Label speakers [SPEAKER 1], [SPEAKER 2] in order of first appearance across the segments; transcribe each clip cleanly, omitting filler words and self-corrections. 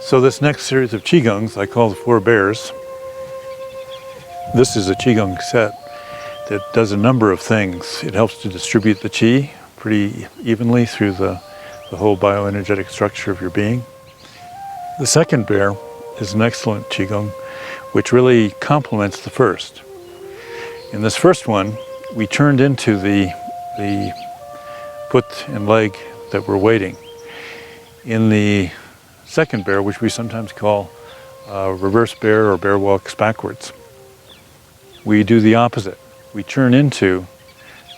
[SPEAKER 1] So this next series of Qigongs I call the Four Bears. This is a Qigong set that does a number of things. It helps to distribute the Qi pretty evenly through the whole bioenergetic structure of your being. The second bear is an excellent Qigong which really complements the first. In this first one, we turned into the foot and leg that were waiting. In the second bear, which we sometimes call reverse bear or bear walks backwards, we do the opposite. We turn into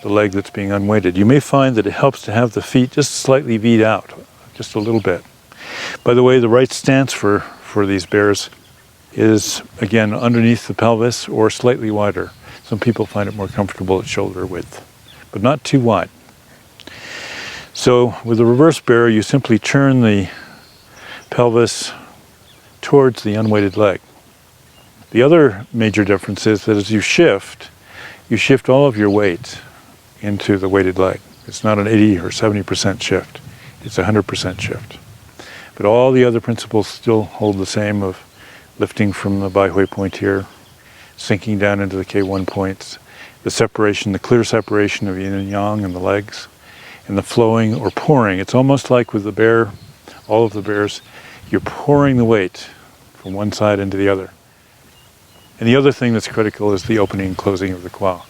[SPEAKER 1] the leg that's being unweighted. You may find that it helps to have the feet just slightly V'd out, just a little bit. By the way, the right stance for these bears is, again, underneath the pelvis or slightly wider. Some people find it more comfortable at shoulder width, but not too wide. So with the reverse bear, you simply turn the pelvis towards the unweighted leg. The other major difference is that as you shift all of your weight into the weighted leg. It's not an 80 or 70% shift, it's a 100% shift. But all the other principles still hold the same of lifting from the Bai Hui point here, sinking down into the K1 points, the separation, the clear separation of yin and yang in the legs, and the flowing or pouring. It's almost like with the bear, all of the bears, you're pouring the weight from one side into the other. And the other thing that's critical is the opening and closing of the qua.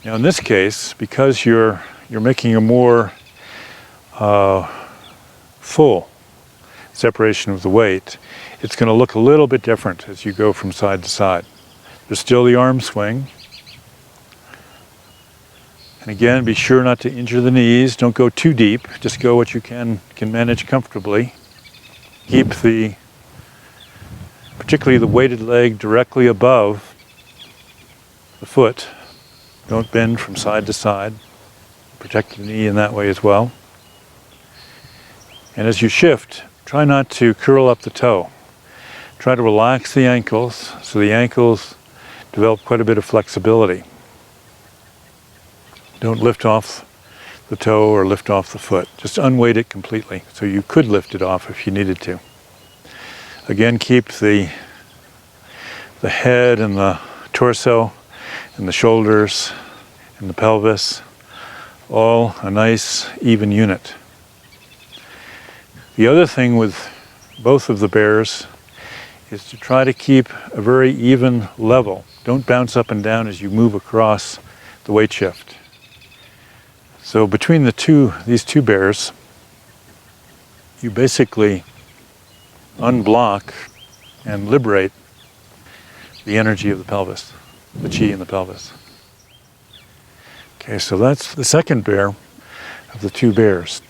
[SPEAKER 1] Now in this case, because you're making a more full separation of the weight, it's going to look a little bit different as you go from side to side. There's still the arm swing. And again, be sure not to injure the knees. Don't go too deep. Just go what you can manage comfortably. Keep particularly the weighted leg directly above the foot. Don't bend from side to side. Protect the knee in that way as well. And as you shift, try not to curl up the toe. Try to relax the ankles so the ankles develop quite a bit of flexibility. Don't lift off the toe or lift off the foot. Just unweight it completely so you could lift it off if you needed to. Again, keep the head and the torso and the shoulders and the pelvis all a nice even unit. The other thing with both of the bears is to try to keep a very even level. Don't bounce up and down as you move across the weight shift. So between these two bears, you basically unblock and liberate the energy of the pelvis, the Qi in the pelvis. Okay, so that's the second bear of the two bears.